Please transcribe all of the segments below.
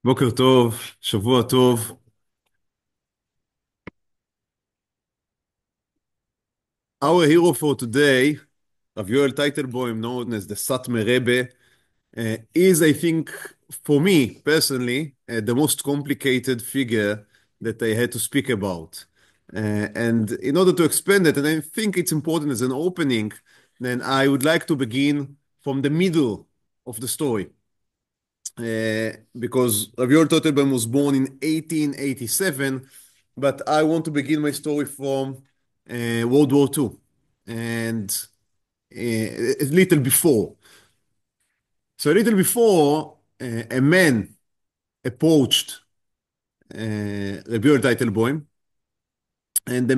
בוקר טוב, שבוע טוב. Our hero for today, Rav Yoel Teitelbaum, known as the Satmar Rebbe, is, I think, for me personally, the most complicated figure that I had to speak about. And in order to explain that, and I think it's important as an opening, then I would like to begin from the middle of the story. Because Rav Yoel Teitelbaum was born in 1887, but I want to begin my story from World War II and a little before. So a little before, a man approached Rabbi Yoel Teitelbaum, and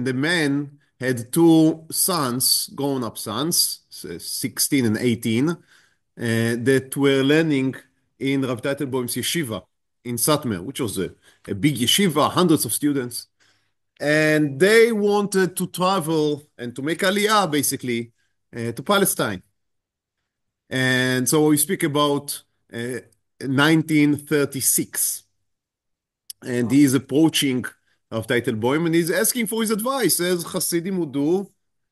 the man had two sons, grown-up sons, 16 and 18, that were learning in Rav Teitelbaum's yeshiva in Satmar, which was a big yeshiva, hundreds of students. And they wanted to travel and to make aliyah, basically, to Palestine. And so we speak about 1936. And he is approaching Rav Teitelbaum and he's asking for his advice, as Hasidim would do,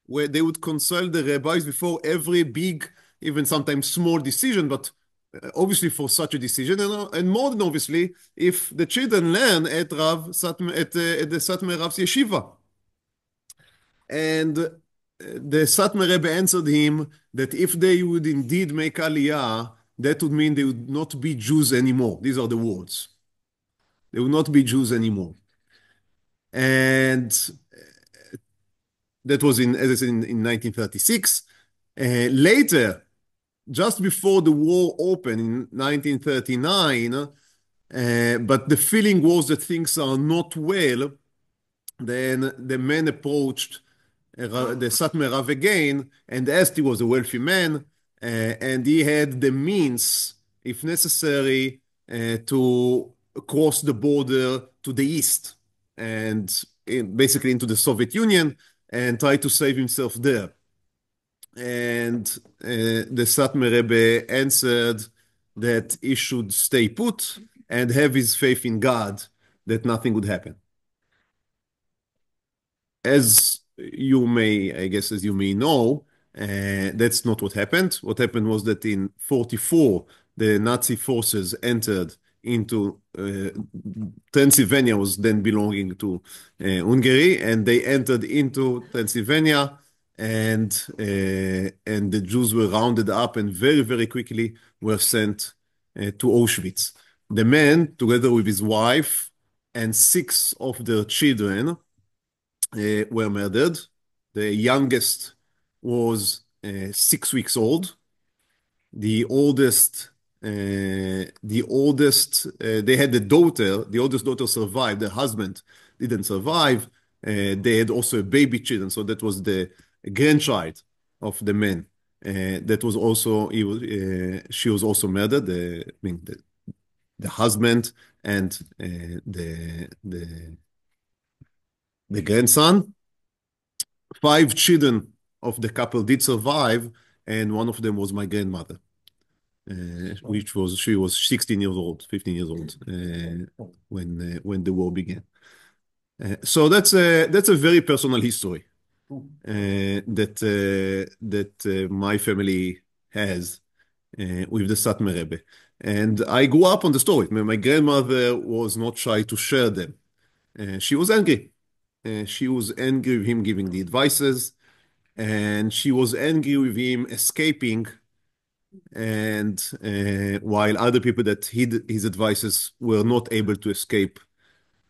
where they would consult the rabbis before every big, even sometimes small decision, but obviously for such a decision, and more than obviously, if the children learn at the Satmar Rav's yeshiva. And the Satmar Rebbe answered him that if they would indeed make aliyah, that would mean they would not be Jews anymore. These are the words. They would not be Jews anymore. And that was as I said, in 1936. Later, just before the war opened in 1939, but the feeling was that things are not well, then the man approached the Satmar Rav again and asked. He was a wealthy man, and he had the means, if necessary, to cross the border to the east and basically into the Soviet Union and try to save himself there. And the Satmar Rebbe answered that he should stay put and have his faith in God that nothing would happen. As you may know, that's not what happened. What happened was that in 44, the Nazi forces entered into Transylvania, was then belonging to Hungary, and they entered into Transylvania, and the Jews were rounded up and very, very quickly were sent to Auschwitz. The man, together with his wife and six of their children, were murdered. The youngest was 6 weeks old. The oldest, they had a daughter. The oldest daughter survived. The husband didn't survive. They had also a baby children, so that was the grandchild of the man. That was also she was also murdered. The husband and the grandson. 5 children of the couple did survive, and one of them was my grandmother, she was 16 years old, 15 years old when the war began. So that's a very personal history that my family has with the Satmar Rebbe. And I grew up on the story. My grandmother was not shy to share them. She was angry. She was angry with him giving the advices, and she was angry with him escaping, and while other people that hid his advices were not able to escape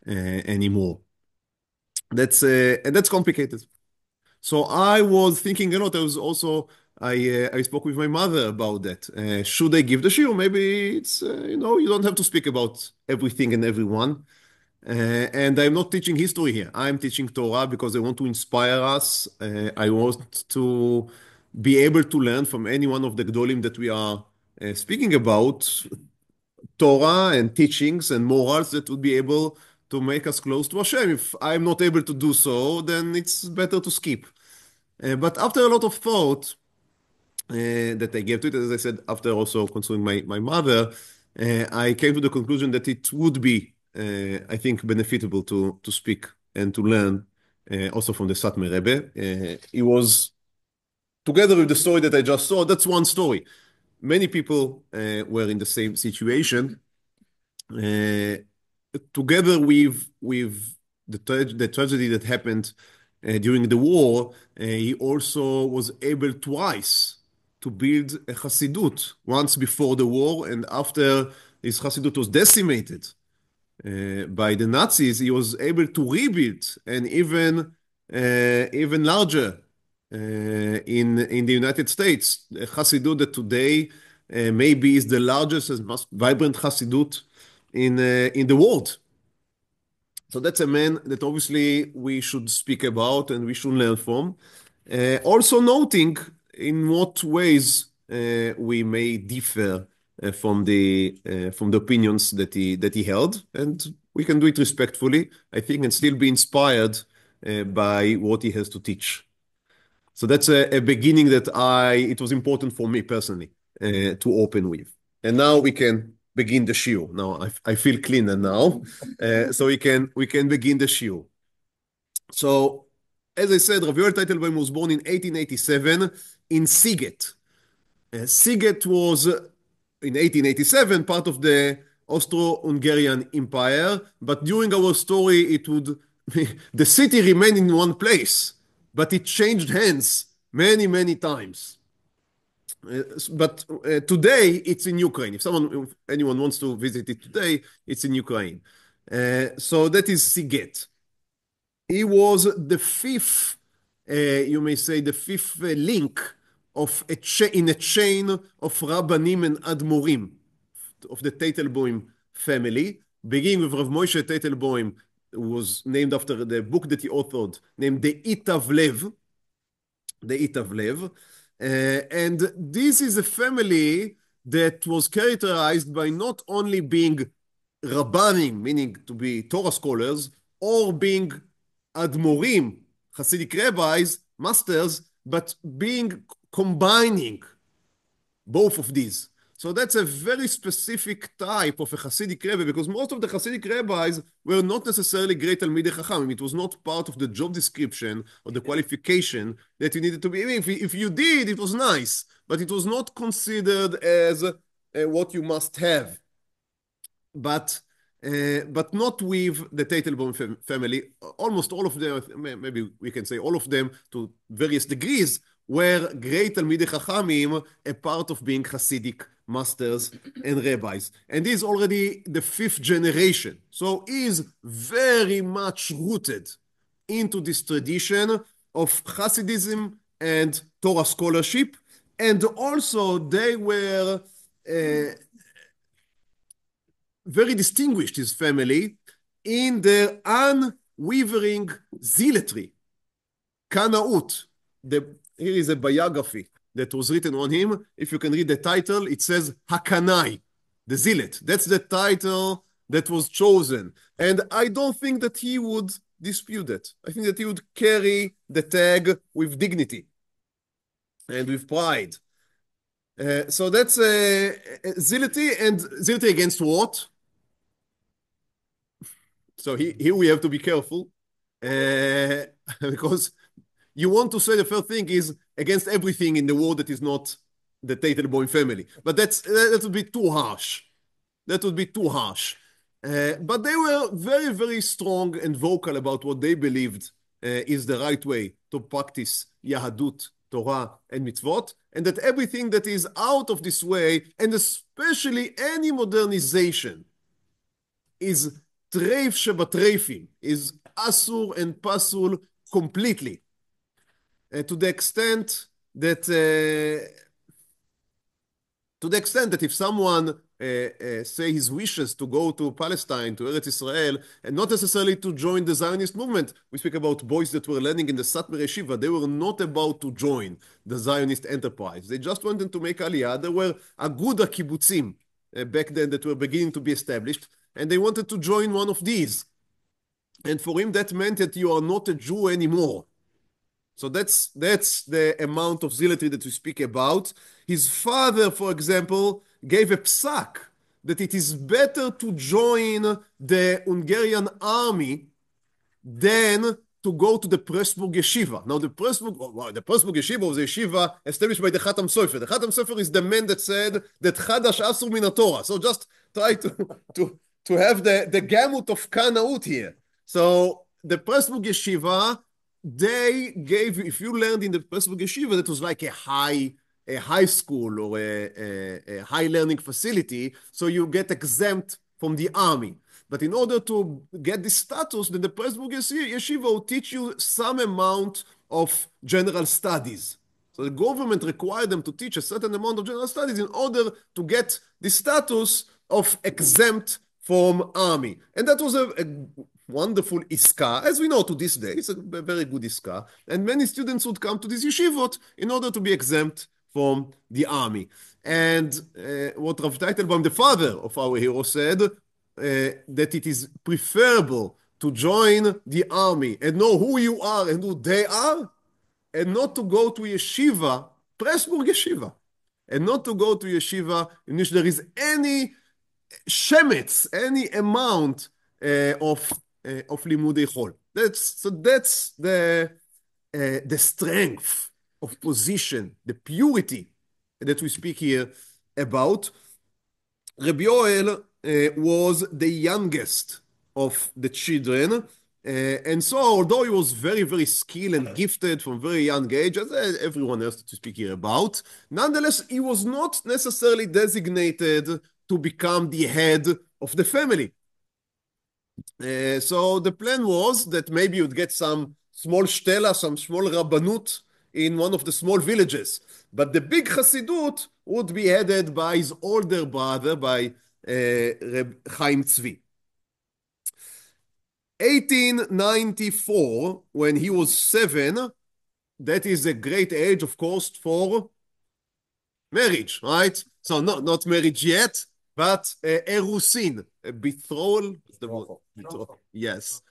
anymore. And that's complicated. So I was thinking a lot. I spoke with my mother about that. Should I give the shiur? Maybe it's you don't have to speak about everything and everyone. And I'm not teaching history here. I'm teaching Torah because I want to inspire us. I want to be able to learn from any one of the Gdolim that we are speaking about, Torah and teachings and morals that would be able to make us close to Hashem. If I'm not able to do so, then it's better to skip. But after a lot of thought that I gave to it, as I said, after also consulting my mother, I came to the conclusion that it would be, I think, benefitable to speak and to learn also from the Satmar Rebbe. He was, together with the story that I just saw, that's one story. Many people were in the same situation. Together with the tragedy that happened during the war, he also was able twice to build a Hassidut, once before the war, and after his Hassidut was decimated by the Nazis, he was able to rebuild an even larger in the United States. A Hassidut that today maybe is the largest and most vibrant Hassidut in the world. So that's a man that obviously we should speak about and we should learn from. Also noting in what ways we may differ from the opinions that he held, and we can do it respectfully, I think, and still be inspired by what he has to teach. So that's a beginning that it was important for me personally to open with. And now we can begin the shiur. Now I feel cleaner now, so we can begin the shiur. So, as I said, Rav Yoel Teitelbaum was born in 1887 in Siget. Siget was, in 1887, part of the Austro-Hungarian Empire, but during our story, the city remained in one place, but it changed hands many, many times. But today, it's in Ukraine. If anyone wants to visit it today, it's in Ukraine. So that is Siget. He was the fifth, you may say, the fifth link in a chain of rabbanim and admorim of the Teitelbaum family, beginning with Rav Moshe Teitelbaum, who was named after the book that he authored, named the Itav Lev. And this is a family that was characterized by not only being rabbanim, meaning to be Torah scholars, or being admorim, Hassidic rabbis, masters, but combining both of these. So that's a very specific type of a Hasidic Rebbe, because most of the Hasidic rabbis were not necessarily great Talmidei Chachamim. It was not part of the job description or the qualification that you needed to be. If you did, it was nice, but it was not considered as what you must have. But not with the Teitelbaum family. Almost all of them, maybe we can say all of them to various degrees, were great Talmidei Chachamim, a part of being Hasidic masters and rabbis. And this is already the fifth generation. So he is very much rooted into this tradition of Hasidism and Torah scholarship. And also they were very distinguished, his family, in their unwavering zealotry, Kanaut. Here is a biography that was written on him. If you can read the title, it says Hakanai, the zealot. That's the title that was chosen. And I don't think that he would dispute it. I think that he would carry the tag with dignity and with pride. So that's zealotry, and zealotry against what? So here we have to be careful because you want to say the first thing is against everything in the world that is not the Teitelbaum family. But that would be too harsh. That would be too harsh. But they were very, very strong and vocal about what they believed is the right way to practice Yahadut, Torah, and mitzvot, and that everything that is out of this way, and especially any modernization, is treif shebatreifim, is asur and pasul completely. To the extent that if someone say his wishes to go to Palestine, to Eretz Israel, and not necessarily to join the Zionist movement, we speak about boys that were learning in the Satmar Yeshiva, they were not about to join the Zionist enterprise. They just wanted to make Aliyah. There were aguda kibbutzim back then that were beginning to be established, and they wanted to join one of these. And for him, that meant that you are not a Jew anymore. So that's the amount of zealotry that we speak about. His father, for example, gave a psak that it is better to join the Hungarian army than to go to the Pressburg Yeshiva. Now, the Pressburg Yeshiva was a yeshiva established by the Khatam Sofer. The Khatam Sofer is the man that said that Chadash Asur min Torah. So just try to have the gamut of Kanaut here. So the Pressburg Yeshiva, they gave, if you learned in the Pressburg Yeshiva, that was like a high school or a high learning facility, so you get exempt from the army. But in order to get this status, then the Pressburg Yeshiva will teach you some amount of general studies. So the government required them to teach a certain amount of general studies in order to get the status of exempt from army. And that was a wonderful iska, as we know to this day. It's a very good iska. And many students would come to these yeshivot in order to be exempt from the army. And what Rav Teitelbaum, the father of our hero, said, that it is preferable to join the army and know who you are and who they are, and not to go to yeshiva, Pressburg Yeshiva, and not to go to yeshiva in which there is any shemetz, any amount of limudei chol. That's the strength of position, the purity that we speak here about. Rabbi Yoel was the youngest of the children, and so although he was very, very skilled and gifted from very young age, as everyone else to speak here about, nonetheless, he was not necessarily designated to become the head of the family. So the plan was that maybe you'd get some small shtela, some small rabbanut in one of the small villages, but the big Hassidut would be headed by his older brother, by Reb Chaim Tzvi. 1894, when he was 7, that is a great age, of course, for marriage, right? So not marriage yet, but erusin, a betrothal. Yes.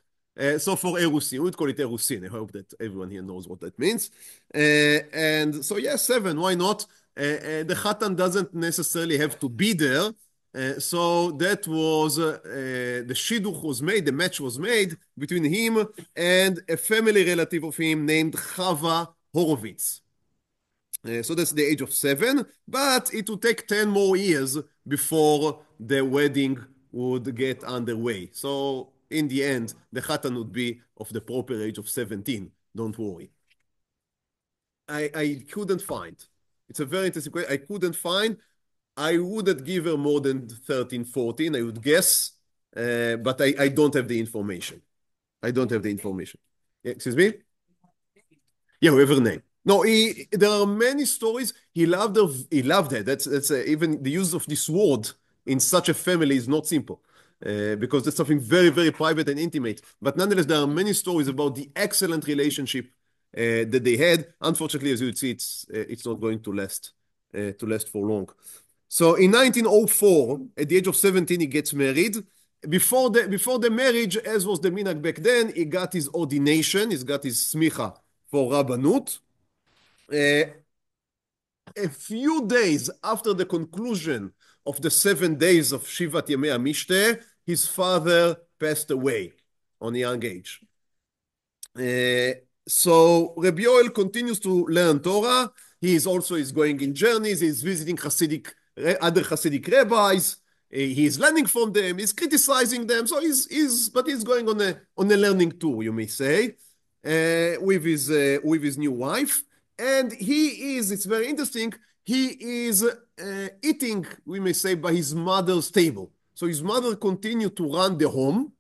So for erusin, we would call it erusin. I hope that everyone here knows what that means. And so, yes, 7, why not? The Khatan doesn't necessarily have to be there. So that was, the shidduch was made, the match was made between him and a family relative of him named Chava Horowitz. So that's the age of 7, but it would take 10 more years before the wedding would get underway. So in the end, the Khatan would be of the proper age of 17. Don't worry. I couldn't find. It's a very interesting question. I couldn't find. I wouldn't give her more than 13, 14, I would guess, but I don't have the information. I don't have the information. Excuse me? Yeah, whoever name. No, there are many stories. He loved her. He loved her. That's even the use of this word in such a family is not simple, because that's something very, very private and intimate. But nonetheless, there are many stories about the excellent relationship that they had. Unfortunately, as you would see, it's not going to last for long. So in 1904, at the age of 17, he gets married. Before the marriage, as was the minhag back then, he got his ordination. He's got his smicha for rabbanut. A few days after the conclusion of the 7 days of Shivat Yemei HaMishteh, his father passed away on a young age. So Rabbi Yoel continues to learn Torah. He is going in journeys. He's visiting other Hassidic rabbis. He's learning from them. He's criticizing them. So he's going on a learning tour, you may say, with his new wife. And it's very interesting, he is eating, we may say, by his mother's table. So his mother continued to run the home,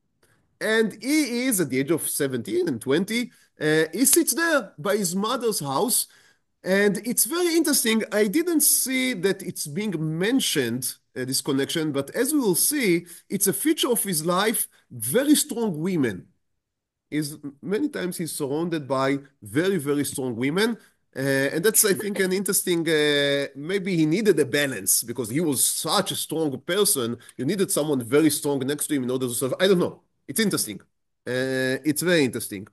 and he is, at the age of 17 and 20, he sits there by his mother's house, and it's very interesting. I didn't see that it's being mentioned, this connection, but as we will see, it's a feature of his life, very strong women. Many times he's surrounded by very, very strong women. And that's, I think, an interesting, maybe he needed a balance because he was such a strong person. You needed someone very strong next to him in order to survive. I don't know. It's interesting. It's very interesting.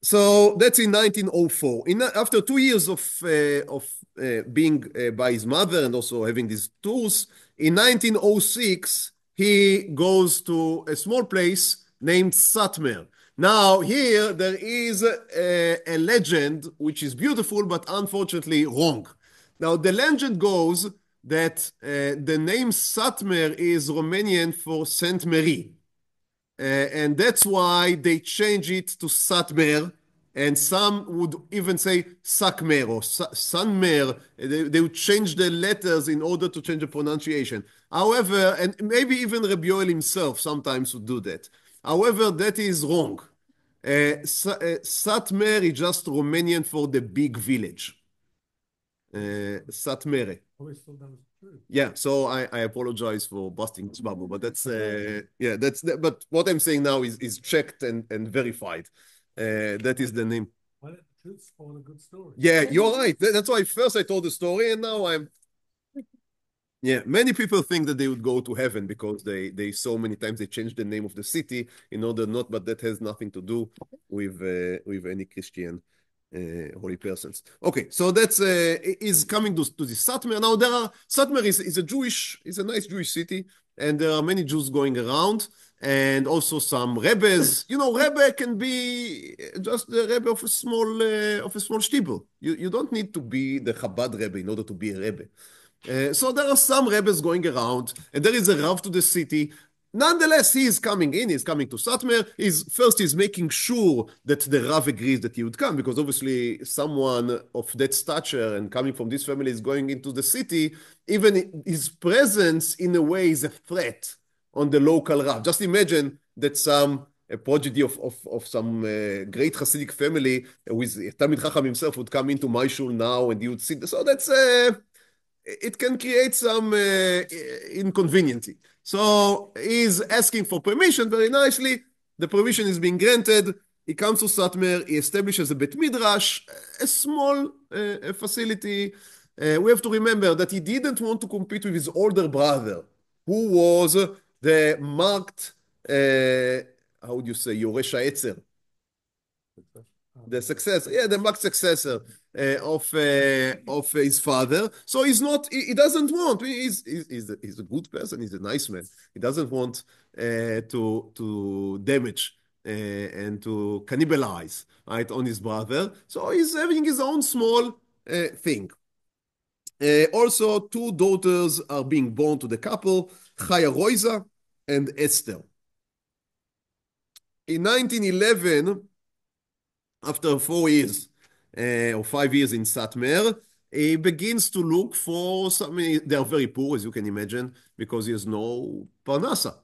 So that's in 1904. After 2 years of being by his mother and also having these tours, in 1906 he goes to a small place named Satmar. Now here there is a legend which is beautiful but unfortunately wrong. Now the legend goes that the name Satmar is Romanian for Saint Mary. And that's why they change it to Satmer, and some would even say Sakmer or Sanmer. They would change the letters in order to change the pronunciation. However, and maybe even Rav Yoel himself sometimes would do that. However, that is wrong. Satmer is just Romanian for the big village. Satmere. Yeah, so I apologize for busting this bubble, but that's yeah, but what I'm saying now is checked and verified. That is the name. Well, the truth's for a good story. Yeah, you're right. That's why first I told the story, and now I'm. Yeah, many people think that they would go to heaven because they so many times they changed the name of the city in order not, but that has nothing to do with any Christian holy persons. Okay, so that's is coming to the Satmar. Now Satmar is a nice Jewish city, and there are many Jews going around, and also some Rebbes. You know, Rebbe can be just the Rebbe of a small shtibel. You don't need to be the Chabad Rebbe in order to be a Rebbe. So there are some Rebbes going around, and there is a Rav to the city. Nonetheless, he is coming in, he's coming to Satmar. He's making sure that the Rav agrees that he would come, because obviously someone of that stature and coming from this family is going into the city. Even his presence in a way is a threat on the local Rav. Just imagine that a prodigy of some great Hassidic family with Talmid Chacham himself would come into my shul now, and he would sit there. So that's it can create some inconvenience. So he's asking for permission very nicely. The permission is being granted. He comes to Satmar. He establishes a Bet Midrash, a small facility. We have to remember that he didn't want to compete with his older brother, who was the marked, how would you say, Yoresh HaEtzer, the successor, yeah, the marked successor of his father. So he doesn't want. He's a good person. He's a nice man. He doesn't want to damage and to cannibalize, right, on his brother. So he's having his own small thing. Also, two daughters are being born to the couple, Chaya Roiza and Esther. In 1911, after 4 years or 5 years in Satmar, he begins to look for something. They are very poor, as you can imagine, because he has no parnasa.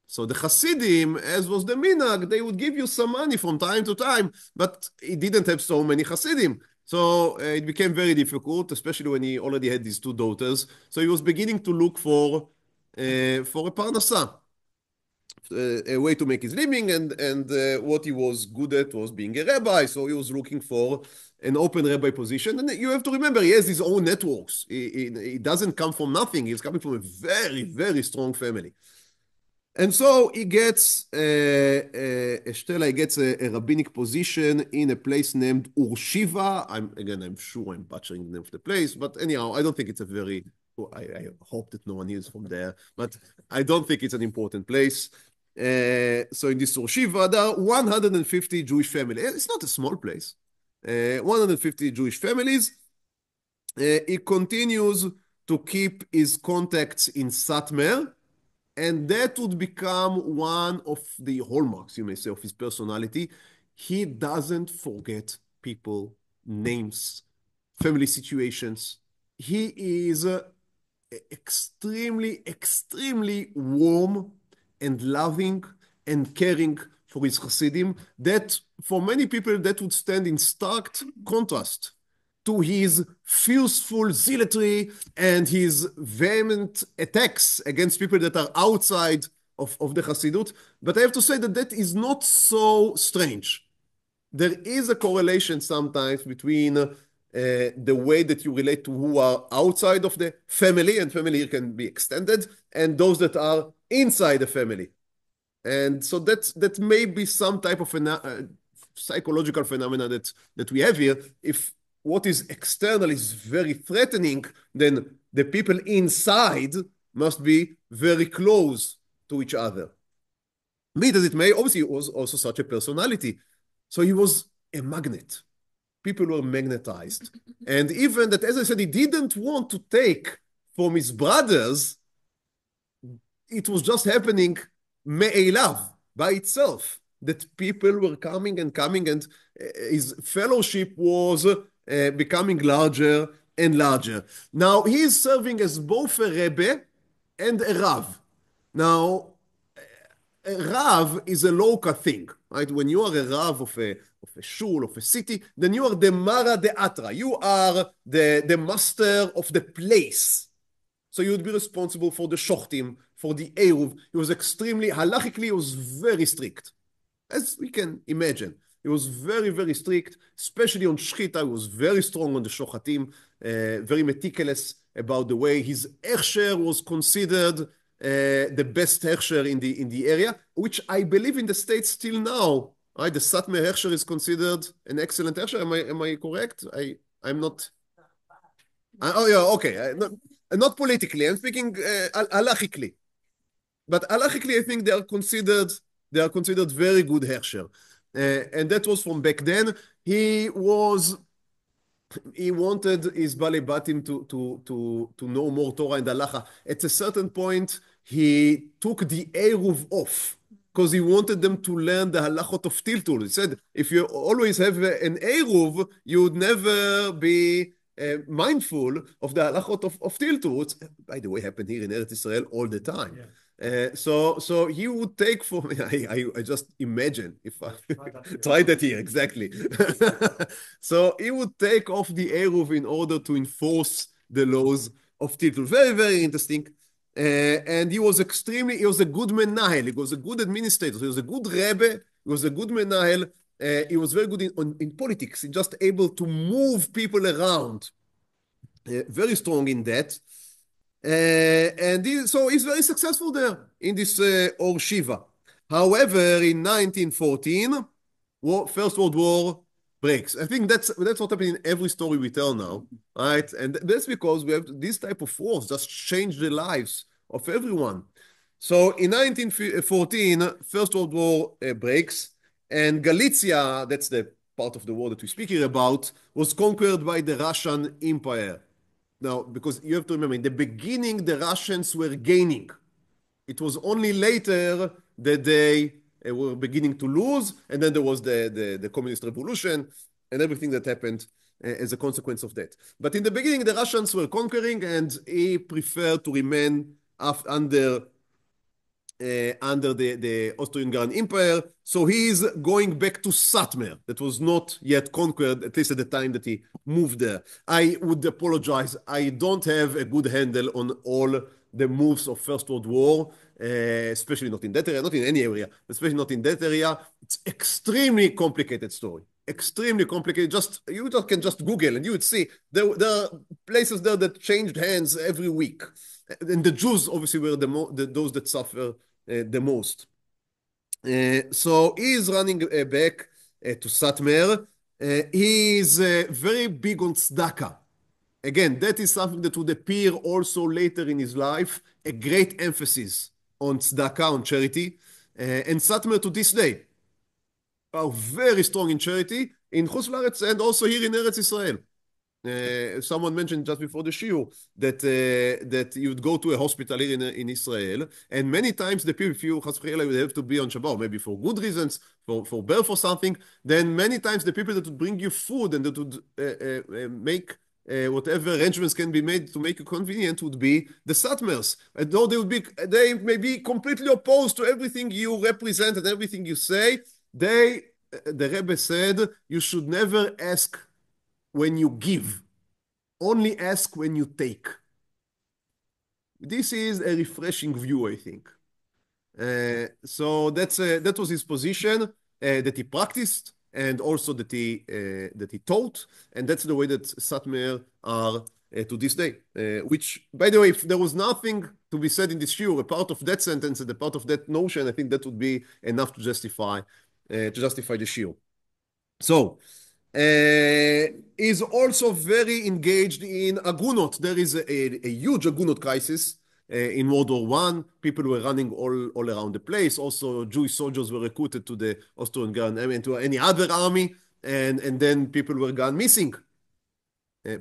So the Hasidim, as was the minhag, they would give you some money from time to time, but he didn't have so many Hasidim. So it became very difficult, especially when he already had these two daughters. So he was beginning to look for a parnasa. A way to make his living, and what he was good at was being a rabbi, so he was looking for an open rabbi position. And you have to remember, he has his own networks. He doesn't come from nothing. He's coming from a very, very strong family. And so he gets Shtela gets a rabbinic position in a place named Urshiva. I'm sure I'm butchering the name of the place, but anyhow, I don't think it's a very, I hope that no one is from there, but I don't think it's an important place. So in this Urshiva, there are 150 Jewish families. It's not a small place. 150 Jewish families. He continues to keep his contacts in Satmar, and that would become one of the hallmarks, you may say, of his personality. He doesn't forget people, names, family situations. He is extremely, extremely warm and loving and caring for his Hasidim, that for many people that would stand in stark contrast to his fierceful zealotry and his vehement attacks against people that are outside of the Hassidut. But I have to say that is not so strange. There is a correlation sometimes between the way that you relate to who are outside of the family, and family can be extended, and those that are inside the family. And so that may be some type of psychological phenomena that we have here. If what is external is very threatening, then the people inside must be very close to each other. Be it as it may, obviously he was also such a personality. So he was a magnet. People were magnetized. And even that, as I said, he didn't want to take from his brothers, it was just happening me'elav, by itself, that people were coming, and his fellowship was becoming larger and larger. Now, he is serving as both a Rebbe and a Rav. Now, a Rav is a local thing, right? When you are a Rav of a shul, of a city, then you are the Mara de Atra. You are the master of the place. So you would be responsible for the shochtim, for the eruv. He was extremely, halachically, he was very strict, as we can imagine. He was very, very strict, especially on shchita. He was very strong on the shochatim, very meticulous about the way his hechsher was considered the best hechsher in the area, which I believe in the States still now. Right? The Satmar hechsher is considered an excellent hechsher. Am I correct? I'm not. Oh yeah, okay. Not politically. I'm speaking halachically. But halachically, I think they are considered very good hechsher. And that was from back then. He wanted his Bali Batim to know more Torah and halacha. At a certain point, he took the eruv off because he wanted them to learn the halachot of tiltul. He said, if you always have an eruv, you would never be mindful of the halachot of tiltul, which, by the way, happened here in Eretz Israel all the time. Yeah. So he would take for me, I just imagine if I try that here, exactly. So he would take off the eruv in order to enforce the laws of tiltul. Very, very interesting. And he was a good menahel. He was a good administrator. He was a good Rebbe. He was a good menahel. He was very good in politics. He just able to move people around. Very strong in that. So he's very successful there in this Or Shiva. However, in 1914, First World War breaks. I think that's what happened in every story we tell now, right? And that's because we have this type of wars just change the lives of everyone. So in 1914, First World War breaks, and Galicia, that's the part of the war that we're speaking about, was conquered by the Russian Empire. Now, because you have to remember, in the beginning, the Russians were gaining. It was only later that they were beginning to lose, and then there was the communist revolution and everything that happened as a consequence of that. But in the beginning, the Russians were conquering, and he preferred to remain under the Austro-Hungarian Empire. So he is going back to Satmar, that was not yet conquered, at least at the time that he moved there. I would apologize. I don't have a good handle on all the moves of First World War, especially not in that area, not in any area, especially not in that area. It's extremely complicated story. Extremely complicated. You can just Google and you would see there are places there that changed hands every week. And the Jews obviously were those that suffer the most. So he is running back to Satmar. He is very big on tzedakah. Again, that is something that would appear also later in his life, a great emphasis on tzedakah, on charity. And Satmar to this day are very strong in charity in Chutz La'aretz and also here in Eretz Israel. Someone mentioned just before the shiur that you'd go to a hospital here in Israel, and many times the people, if you would have to be on Shabbat, maybe for good reasons, for birth or something, then many times the people that would bring you food and that would make whatever arrangements can be made to make you convenient would be the Satmars. And though they may be completely opposed to everything you represent and everything you say, the Rebbe said, you should never ask when you give, only ask when you take. This is a refreshing view, I think. So that was his position that he practiced and also that he taught, and that's the way that Satmar are to this day. Which, by the way, if there was nothing to be said in this shiur, a part of that sentence and a part of that notion, I think that would be enough to justify the shiur. So, is also very engaged in agunot. There is a huge agunot crisis in World War One. People were running all around the place. Also, Jewish soldiers were recruited to the Austro-Hungarian army and to any other army, and then people were gone missing.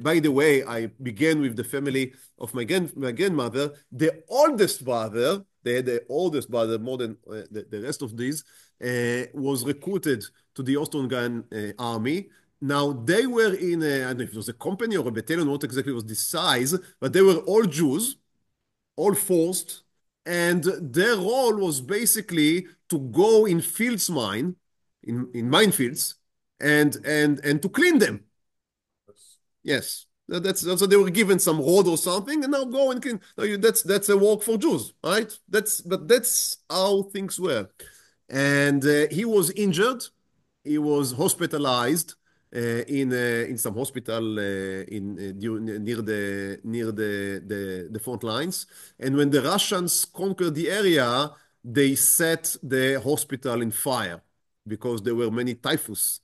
By the way, I began with the family of my grandmother. The oldest brother, they had the oldest brother more than the rest of these, was recruited to the Austro-Hungarian army. Now, they were in, I don't know if it was a company or a battalion, what exactly was the size, but they were all Jews, all forced, and their role was basically to go in in minefields, and to clean them. Yes. That's so they were given some road or something, and now go and clean. No, that's a work for Jews, right? That's how things were. And he was injured. He was hospitalized in some hospital near the front lines. And when the Russians conquered the area, they set the hospital in fire because there were many typhus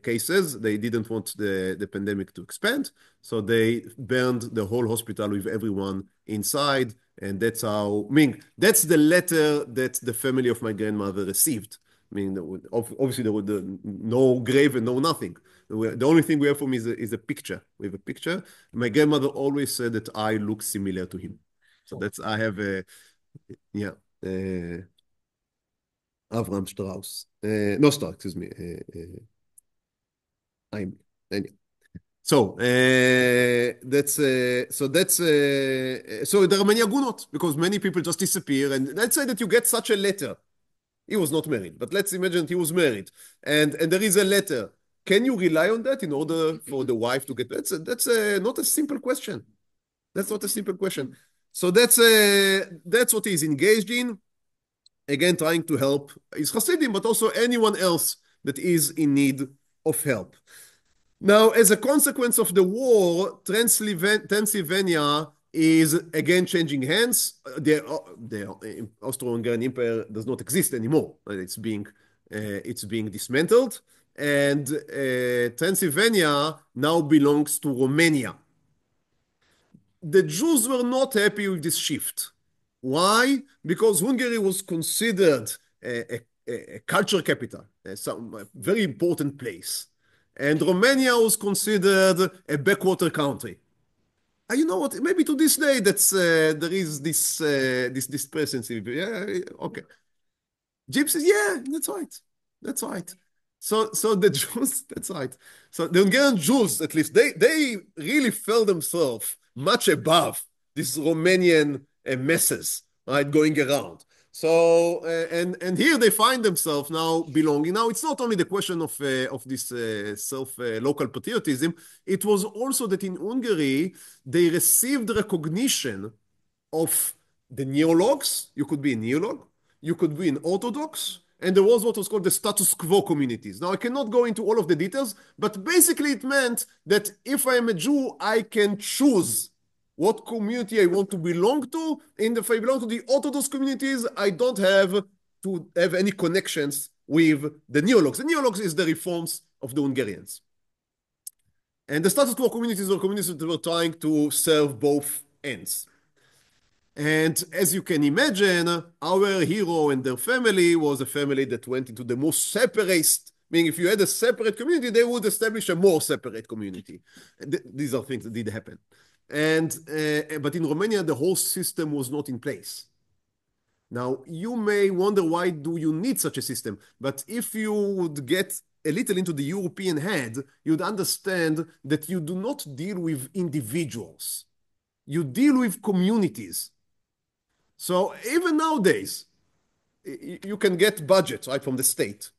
cases. They didn't want the pandemic to expand, so they burned the whole hospital with everyone inside, and that's how. I mean, that's the letter that the family of my grandmother received. I mean, obviously there was no grave and no nothing. The only thing we have from is a picture. We have a picture. My grandmother always said that I look similar to him. So that's I have a yeah. Avram Strauss. No, Strauss, excuse me. I'm anyway. So so there are many agunot because many people just disappear. And let's say that you get such a letter. He was not married, but let's imagine he was married, and there is a letter. Can you rely on that in order for the wife to get? That's not a simple question. That's not a simple question. So that's what he's engaged in. Again, trying to help his Hasidim, but also anyone else that is in need of help. Now, as a consequence of the war, Transylvania is again changing hands. The Austro-Hungarian Empire does not exist anymore. It's being dismantled, and Transylvania now belongs to Romania. The Jews were not happy with this shift. Why? Because Hungary was considered a culture capital, a very important place. And Romania was considered a backwater country. You know what? Maybe to this day, there is this presence. Yeah, okay. Gypsies, yeah, that's right. That's right. So the Jews, that's right. So the Hungarian Jews, at least, they really felt themselves much above these Romanian messes, right, going around. So and here they find themselves now belonging. Now it's not only the question of this local patriotism. It was also that in Hungary they received recognition of the neologues. You could be a neologue, you could be an Orthodox, and there was what was called the status quo communities. Now, I cannot go into all of the details, but basically it meant that if I am a Jew, I can choose what community I want to belong to. And if I belong to the Orthodox communities, I don't have to have any connections with the neologues. The neologues is the reforms of the Hungarians. And the status quo communities were communities that were trying to serve both ends. And as you can imagine, our hero and their family was a family that went into the most separatist, meaning if you had a separate community, they would establish a more separate community. These are things that did happen. But in Romania, the whole system was not in place. Now, you may wonder, why do you need such a system? But if you would get a little into the European head, you'd understand that you do not deal with individuals. You deal with communities. So even nowadays, you can get budget, right, from the state.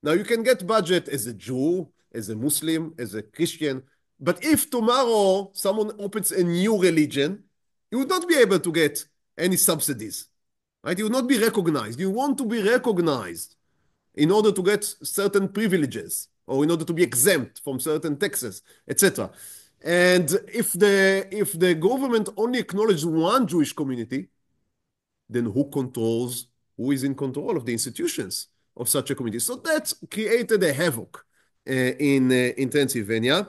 Now, you can get budget as a Jew, as a Muslim, as a Christian. But if tomorrow someone opens a new religion, you would not be able to get any subsidies, right? You would not be recognized. You want to be recognized in order to get certain privileges or in order to be exempt from certain taxes, etc. And if the government only acknowledges one Jewish community, then who is in control of the institutions of such a community. So that created a havoc in Pennsylvania.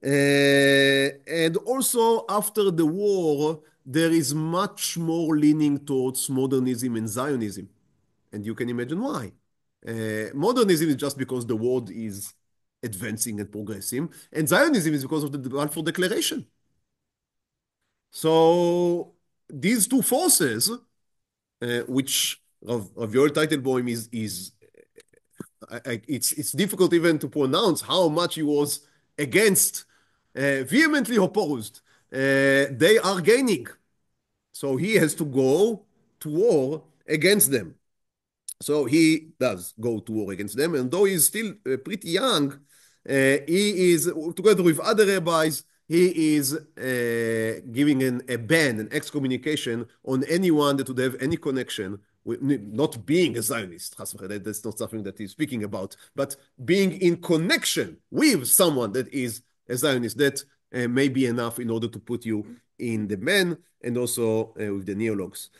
And also after the war, there is much more leaning towards modernism and Zionism. And you can imagine why. Modernism is just because the world is advancing and progressing, and Zionism is because of the Balfour Declaration. So these two forces, which Rav Yoel Teitelbaum it's difficult even to pronounce how much he was against, vehemently opposed. They are gaining. So he has to go to war against them. So he does go to war against them, and though he's still pretty young, he is, together with other rabbis, he is giving a ban, an excommunication on anyone that would have any connection with not being a Zionist. That's not something that he's speaking about, but being in connection with someone that is a Zionist. That may be enough in order to put you in the ban, and also with the neologues.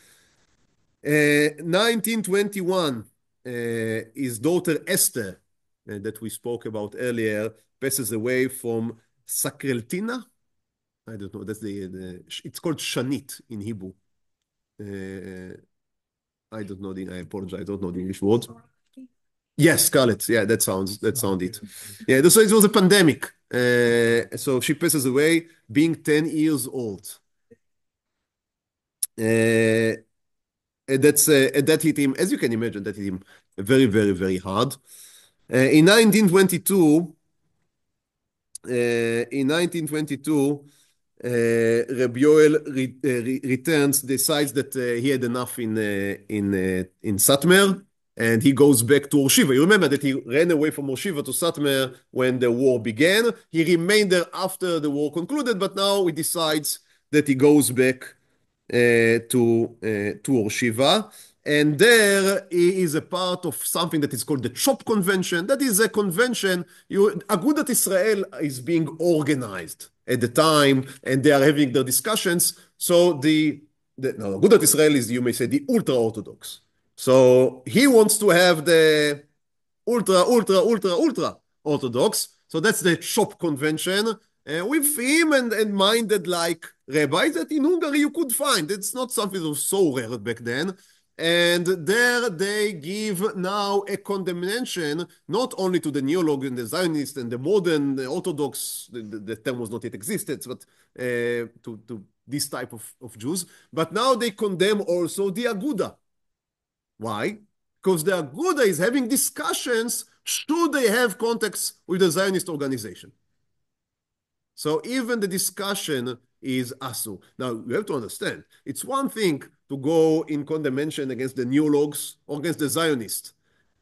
1921, his daughter Esther, that we spoke about earlier, passes away from Sakreltina. I don't know. That's it's called Shanit in Hebrew. I don't know I apologize. I don't know the English word. Yes, Scarlet. Yeah, that sounds it. Yeah, so it was a pandemic. So she passes away being 10 years old. And that hit him, as you can imagine, that hit him very, very, very hard. In 1922, Rabbi Yoel returns, decides that he had enough in Satmar, and he goes back to Orshiva. You remember that he ran away from Orshiva to Satmar when the war began. He remained there after the war concluded, but now he decides that he goes back to Orshiva. And there he is a part of something that is called the CHOP Convention. That is a convention, Agudat Israel is being organized at the time, and they are having their discussions. So Agudat Israel is, you may say, the ultra-Orthodox. So he wants to have the ultra Orthodox. So that's the CHOP Convention. With him and minded like rabbis that in Hungary you could find. It's not something that was so rare back then. And there they give now a condemnation, not only to the neologue and the Zionist and the modern Orthodox, the term was not yet existed, but to this type of Jews. But now they condemn also the Aguda. Why? Because the Aguda is having discussions, should they have contacts with the Zionist organization? So even the discussion is asur. Now, you have to understand, it's one thing to go in condemnation against the neologues or against the Zionists.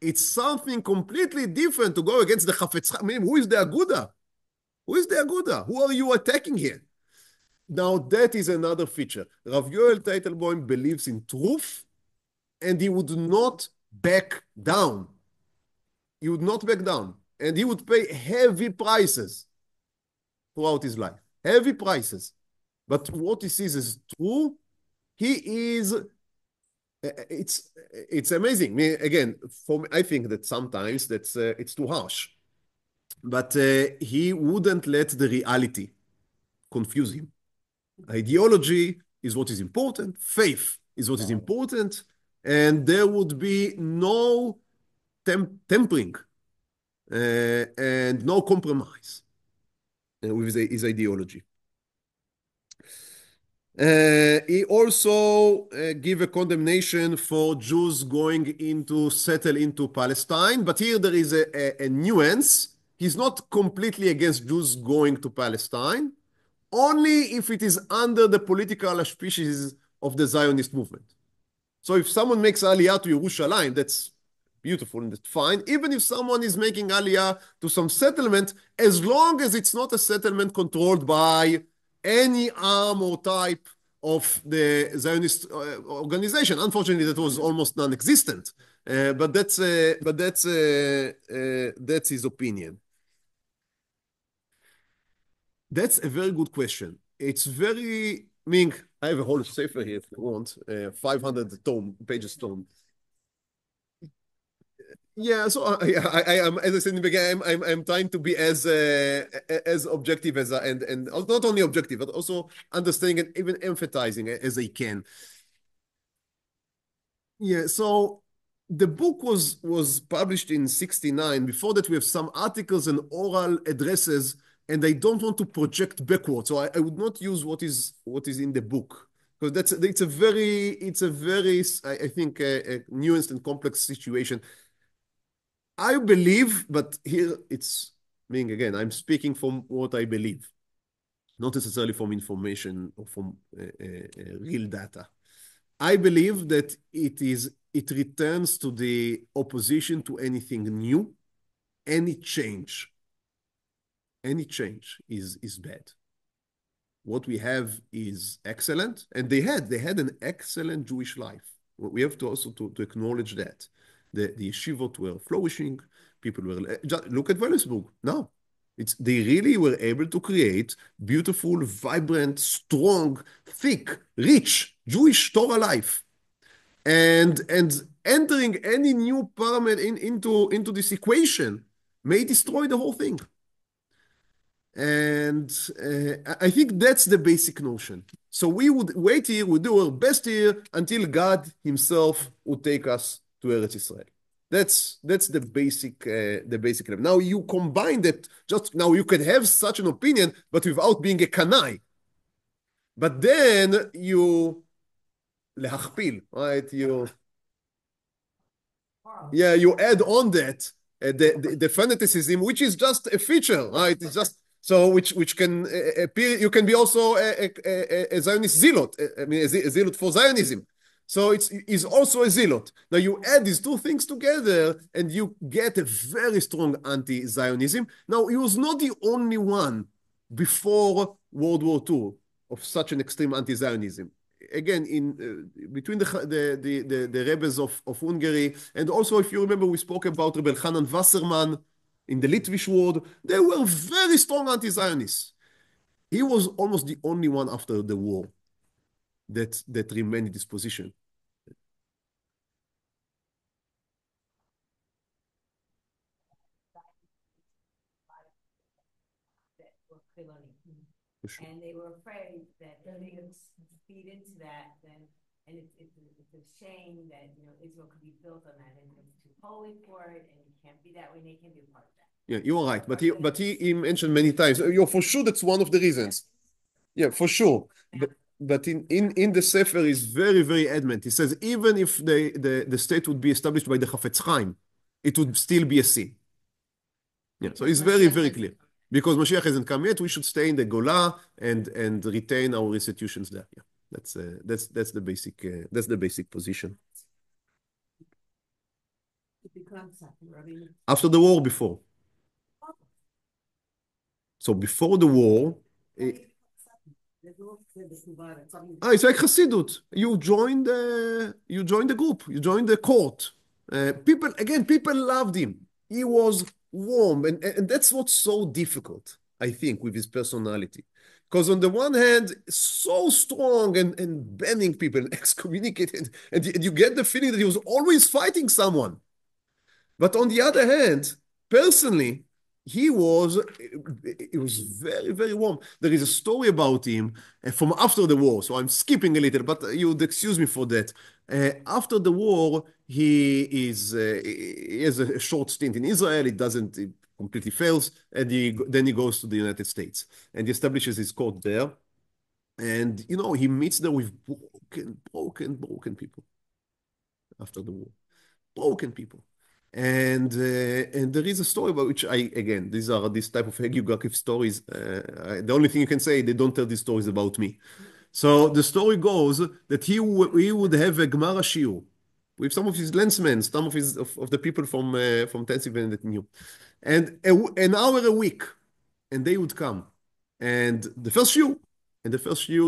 It's something completely different to go against the Chafetz Chaim. I mean, who is the Aguda? Who is the Aguda? Who are you attacking here? Now, that is another feature. Rav Yoel Teitelbaum believes in truth, and he would not back down. He would not back down. And he would pay heavy prices throughout his life. Heavy prices. But what he sees is true. He is, it's amazing. I mean, again, I think that sometimes it's too harsh. But he wouldn't let the reality confuse him. Ideology is what is important. Faith is what is important. And there would be no tempering and no compromise with his ideology. He also gave a condemnation for Jews going settle into Palestine, but here there is a nuance. He's not completely against Jews going to Palestine, only if it is under the political auspices of the Zionist movement. So if someone makes Aliyah to Yerushalayim, that's beautiful and that's fine. Even if someone is making Aliyah to some settlement, as long as it's not a settlement controlled by any arm or type of the Zionist organization. Unfortunately, that was almost non-existent. But that's his opinion. That's a very good question. It's very, I mean, I have a whole sefer here if you want, 500 pages tome. Yeah, so yeah, I am, as I said in the beginning, I'm trying to be as objective as and not only objective, but also understanding and even empathizing as I can. Yeah, so the book was published in 69. Before that, we have some articles and oral addresses, and I don't want to project backwards. So I would not use what is in the book. Because it's a very I think a nuanced and complex situation. I believe, but here it's meaning again, I'm speaking from what I believe, not necessarily from information or from real data. I believe that it returns to the opposition to anything new, any change. Any change is bad. What we have is excellent, and they had an excellent Jewish life. We have to also to acknowledge that the yeshivot were flourishing. People were just look at Williamsburg now. They really were able to create beautiful, vibrant, strong, thick, rich Jewish Torah life. And entering any new parameter into this equation may destroy the whole thing. And I think that's the basic notion. So we would wait here, we do our best here until God Himself would take us to Eretz Israel. That's the basic level. Now you combine that. Just now you can have such an opinion, but without being a kanai. But then you להכפיל, right? You add on that the fanaticism, which is just a feature, right? It's just so which can appear. You can be also a Zionist zealot. I mean, a zealot for Zionism. So is also a zealot. Now you add these two things together, and you get a very strong anti-Zionism. Now he was not the only one before World War II of such an extreme anti-Zionism. Again, between the Rebbes of Hungary, and also if you remember, we spoke about Rebbe Hanan Wasserman in the Litvish world. They were very strong anti-Zionists. He was almost the only one after the war that remained in this position. Sure. And they were afraid that if they could feed into that, then and it's a shame that Israel could be built on that, and it's too holy for it, and it can't be that way, and they can be a part of that. Yeah, you are right, but he mentioned many times. For sure, that's one of the reasons. Yeah, for sure. But in the Sefer is very, very adamant. He says even if the state would be established by the Chafetz Chaim, it would still be a sin. Yeah, so it's very, very clear. Because Mashiach hasn't come yet, we should stay in the Gola and retain our institutions there. Yeah, that's the basic position. After the war, before. So before the war, it's like Hassidut. You join the group, you join the court. People loved him. He was warm, and that's what's so difficult, I think, with his personality. Because on the one hand, so strong and banning people, excommunicated, and you get the feeling that he was always fighting someone. But on the other hand, personally, he was very, very warm. There is a story about him from after the war, so I'm skipping a little, but you'd excuse me for that. After the war, he has a short stint in Israel. It completely fails, and then he goes to the United States and he establishes his court there. And he meets there with broken people after the war, broken people. And there is a story about which these are this type of hagiographic stories. The only thing you can say, they don't tell these stories about me. So the story goes that he would have a Gemara shiur with some of his lensmen, some of the people from Pennsylvania that knew, and an hour a week, and they would come. And the first shiur,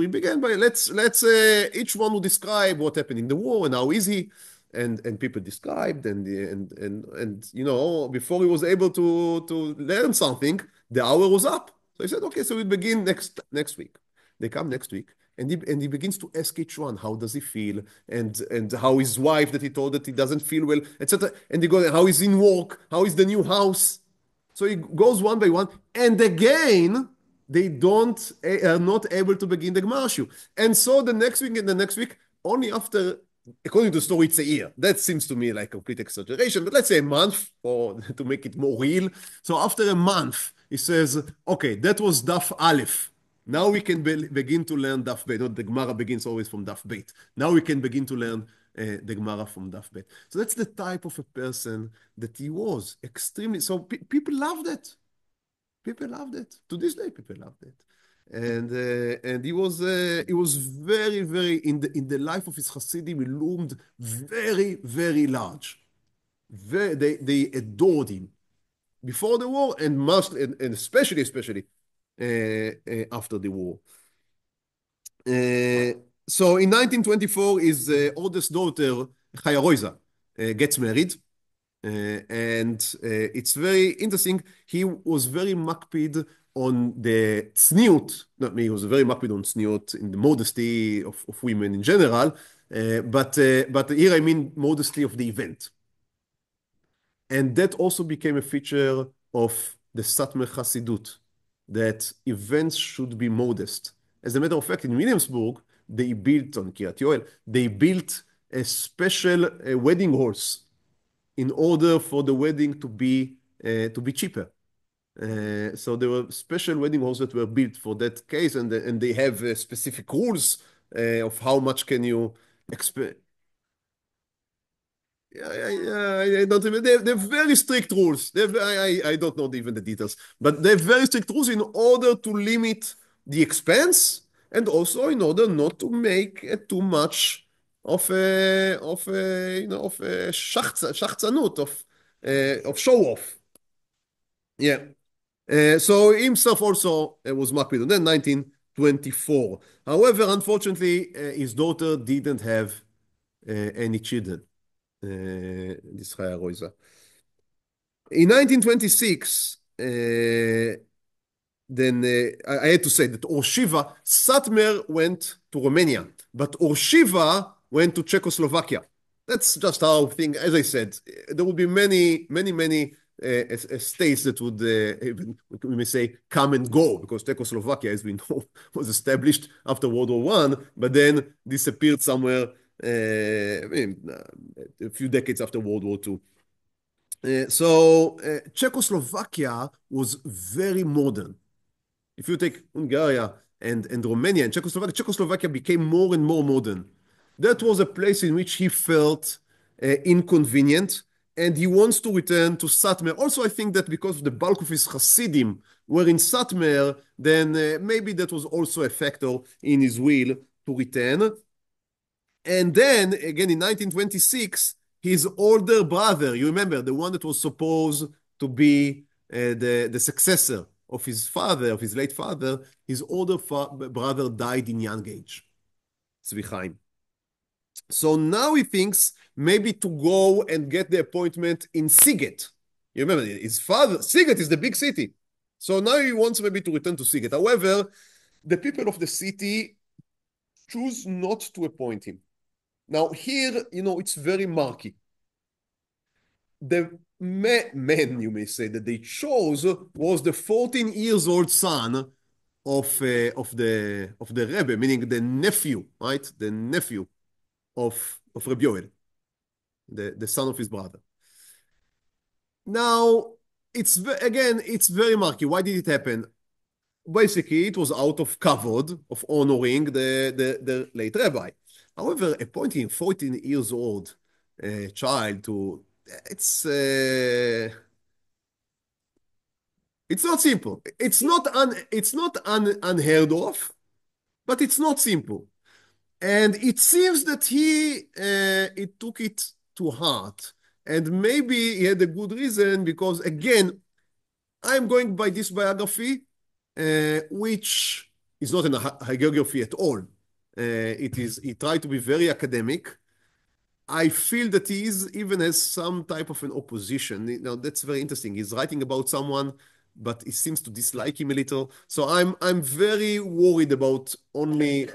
he began by let's each one would describe what happened in the war and how is he. And people described and before he was able to learn something, the hour was up. So he said, okay, so we begin next week. They come next week, And he begins to ask each one, how does he feel? And how his wife that he told that he doesn't feel well, etc. And he goes, how is in work? How is the new house? So he goes one by one. And again, they are not able to begin the Gemara shiur. And so the next week and the next week, only after, according to the story, it's a year. That seems to me like complete exaggeration, but let's say a month, or to make it more real. So after a month, he says, okay, that was Daf Aleph. Now we can begin to learn Daf Bet. Not the Gemara begins always from Daf Bet. Now we can begin to learn the Gemara from Daf Bet. So that's the type of a person that he was. Extremely. So people loved it. People loved it. To this day, people loved it. And he was very, very in the life of his Hasidim, he loomed very, very large. They adored him before the war, and especially after the war. So in 1924, his oldest daughter, Chaya Roiza, gets married. And it's very interesting. He was very makpid on the tzniut. Not me, he was very makpid on tzniut in the modesty of women in general. But here I mean modesty of the event. And that also became a feature of the Satmar Hassidut, that events should be modest. As a matter of fact, in Williamsburg, they built, on Kiryat Yoel, they built a special wedding halls in order for the wedding to be cheaper. So there were special wedding halls that were built for that case, and they have specific rules of how much can you expect. I don't even. They're very strict rules. I don't know even the details, but they're very strict rules in order to limit the expense and also in order not to make too much of a shachtzanut, of show off. Yeah. So himself also was makpid. And then 1924. However, unfortunately, his daughter didn't have any children. This Chaya Roiza. In 1926, then I had to say that Or Shiva, Satmar went to Romania, but Or Shiva went to Czechoslovakia. That's just how things, as I said, there would be many states that would even, we may say, come and go, because Czechoslovakia, as we know, was established after World War I, but then disappeared somewhere a few decades after World War II. So Czechoslovakia was very modern. If you take Hungary and Romania and Czechoslovakia became more and more modern. That was a place in which he felt inconvenient, and he wants to return to Satmar. Also, I think that because the bulk of his Hasidim were in Satmar, then maybe that was also a factor in his will to return. And then, again, in 1926, his older brother, you remember, the one that was supposed to be the successor of his father, of his late father, his older brother died in young age, Tzvi Chaim. So now he thinks maybe to go and get the appointment in Siget. You remember, his father, Siget is the big city. So now he wants maybe to return to Siget. However, the people of the city choose not to appoint him. Now here, it's very murky. The man, you may say, that they chose was the 14 years old son of the Rebbe, meaning the nephew, right? The nephew of Rav Yoel, the son of his brother. Now, it's very murky. Why did it happen? Basically, it was out of kavod, of honoring the late rabbi. However, appointing a 14 years old child to, it's not simple. It's not unheard of, but it's not simple. And it seems that he took it to heart. And maybe he had a good reason, because, again, I'm going by this biography, which is not a hagiography at all. He tried to be very academic. I feel that he even has some type of an opposition. That's very interesting. He's writing about someone but he seems to dislike him a little. So I'm very worried about only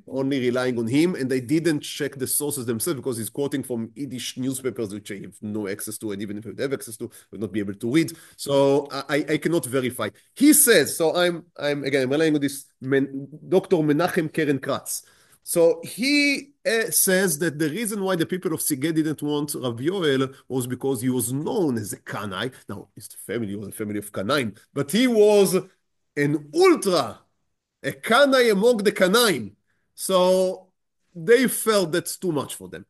relying on him, and I didn't check the sources themselves because he's quoting from Yiddish newspapers, which I have no access to, and even if I would have access to, I would not be able to read. So I cannot verify. He says, so I'm relying on this Dr. Menachem Keren Kratz. So he says that the reason why the people of Sighet didn't want Rav Yoel was because he was known as a Kanai. Now, his family was a family of Kanaim, but he was an ultra, a Kanai among the Kanaim. So they felt that's too much for them.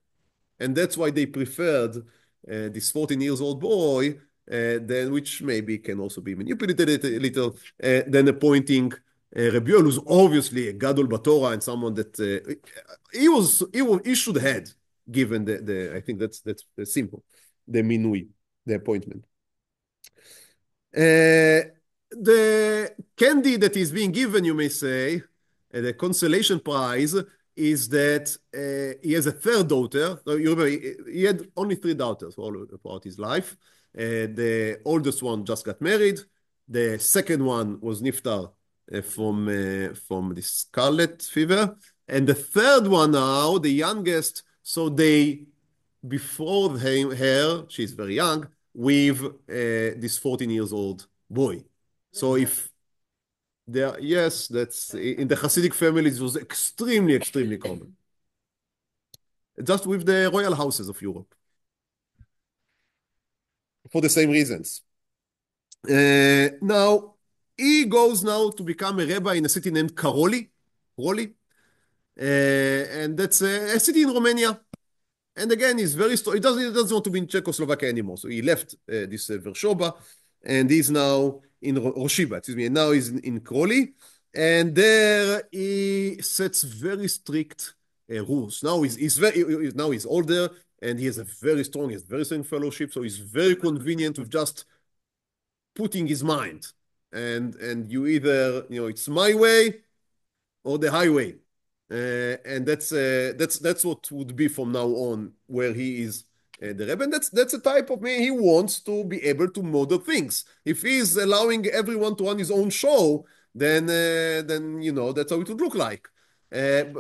And that's why they preferred this 14-year-old boy, then which maybe can also be manipulated a little, than appointing Rebbe Yoel, who's obviously a gadol b'Torah and someone that he should have given the I think that's simple, the minui, the appointment. The candy that is being given, you may say, the consolation prize, is that he has a third daughter. So you remember, he had only 3 daughters throughout his life. The oldest one just got married. The second one was niftar from the scarlet fever. And the third one now, the youngest, so they betrothed her, she's very young, with this 14-year-old boy. So if there, yes, that's in the Hasidic families, it was extremely, extremely common. Just with the royal houses of Europe. For the same reasons. Now, he goes now to become a rabbi in a city named Karoli, and that's a city in Romania. And again, he's very he doesn't want to be in Czechoslovakia anymore. So he left this Vershoba, and he's now in Roshiba, and now he's in Karoli. And there he sets very strict rules. Now he's older, and he has very strong fellowship. So he's very convenient with just putting his mind, and you either it's my way or the highway, and that's what would be from now on where he is the Rebbe. And that's a type of man. He wants to be able to model things. If he's allowing everyone to run his own show, then that's how it would look like.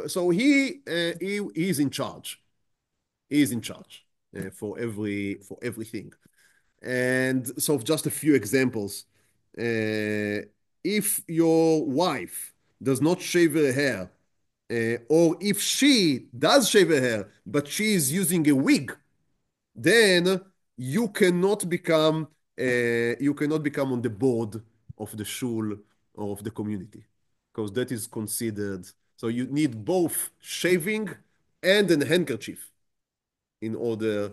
So he is in charge. He is in charge for everything. And so just a few examples. If your wife does not shave her hair, or if she does shave her hair, but she is using a wig, then you cannot become on the board of the shul or of the community, because that is considered. So you need both shaving and a handkerchief in order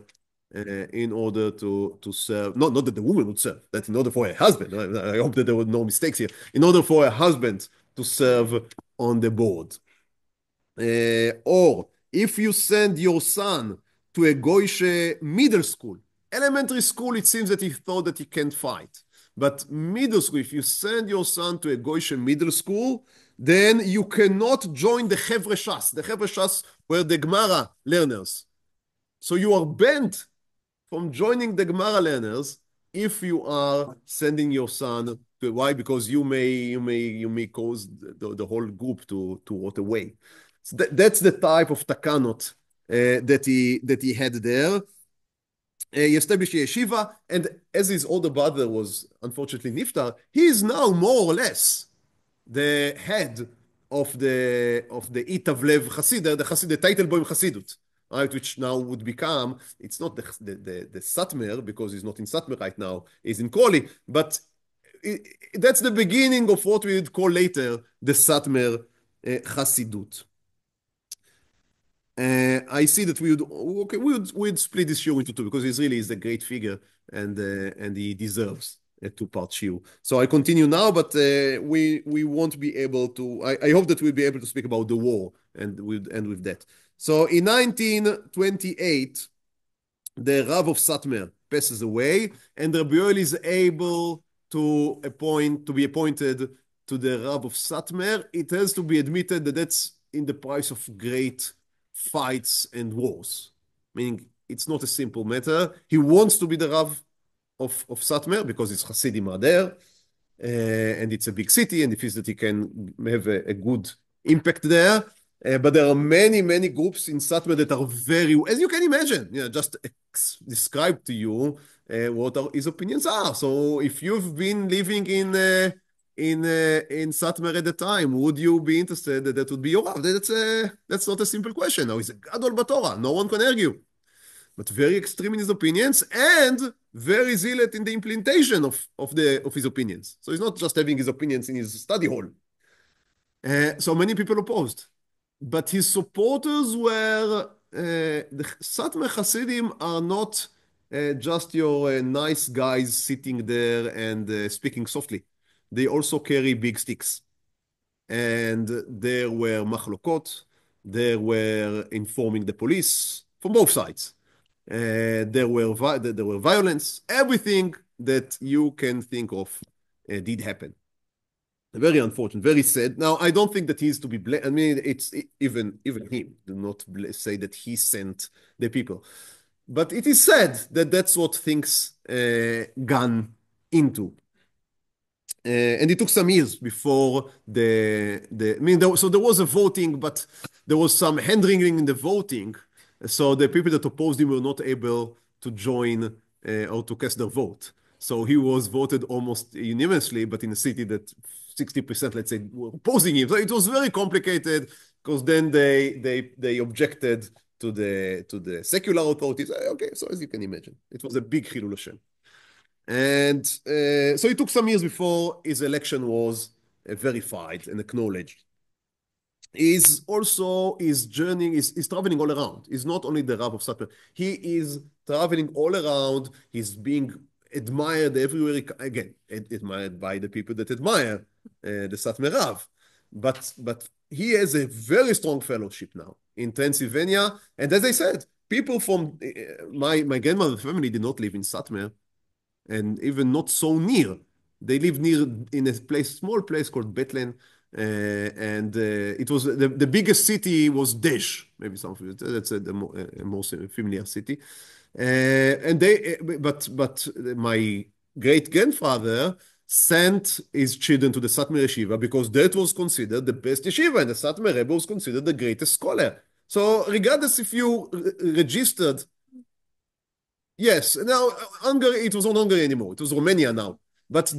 to serve. Not that the woman would serve. That's in order for a husband. I hope that there were no mistakes here. In order for a husband to serve on the board. Or if you send your son to a Goyish middle school, elementary school, it seems that he thought that he can't fight. But middle school, if you send your son to a Goyish middle school, then you cannot join the Chevre Shas. The Chevre Shas were the Gemara learners. So you are banned from joining the Gemara learners if you are sending your son to. Why? Because you may cause the whole group to rot away. So that's the type of takanot that he had there. He established a yeshiva, and as his older brother was unfortunately niftar, he is now more or less the head of the Itavlev Hassidah, the Teitelbaum Hassidut, right? Which now would become, it's not the Satmar, because he's not in Satmar right now, he's in Koli, but that's the beginning of what we would call later the Satmar Hassidut. I see that we would split this shiur into 2 because he really is a great figure, and he deserves a 2-part shiur. So I continue now, but we won't be able to. I hope that we'll be able to speak about the war, and we'll end with that. So in 1928, the Rav of Satmar passes away, and Rebbe Yoel is able to be appointed to the Rav of Satmar. It has to be admitted that that's in the price of great fights and wars, meaning it's not a simple matter. He wants to be the Rav of Satmar because his Hasidim are there, and it's a big city, and it feels that he can have a good impact there. But there are many groups in Satmar that are very, as you can imagine, just describe to you what his opinions are. So if you've been living in Satmar at the time, would you be interested that would be your Rav? That's not a simple question. Now, he's a Gadol b'Torah. No one can argue. But very extreme in his opinions and very zealot in the implementation of his opinions. So he's not just having his opinions in his study hall. So many people opposed. But his supporters were, the Satmar Hasidim are not just your nice guys sitting there and speaking softly. They also carry big sticks. And there were machlokot, there were informing the police from both sides. There were violence, everything that you can think of did happen. Very unfortunate, very sad. Now, I don't think that he is to be blamed. I mean, it's even him do not say that he sent the people. But it is sad that that's what things gone into. And it took some years before so there was a voting, but there was some hand-wringing in the voting. So the people that opposed him were not able to join or to cast their vote. So he was voted almost unanimously, but in a city that 60%, let's say, were opposing him. So it was very complicated because then they objected to the secular authorities. Okay, so as you can imagine, it was a big Chilul Hashem. And so it took some years before his election was verified and acknowledged. He's journeying, is traveling all around. He's not only the Rav of Satmar, he is traveling all around. He's being admired everywhere. Again, admired by the people that admire the Satmar Rav. But he has a very strong fellowship now in Transylvania. And as I said, people from my grandmother's family did not live in Satmar, and even not so near. They live near in a small place called Bethlehem, and it was the biggest city was Desh, maybe some of you. That's the most familiar city. But my great grandfather sent his children to the Satmar Yeshiva because that was considered the best yeshiva, and the Satmar Rebbe was considered the greatest scholar. So regardless if you registered. Yes, now Hungary, it was not Hungary anymore. It was Romania now. But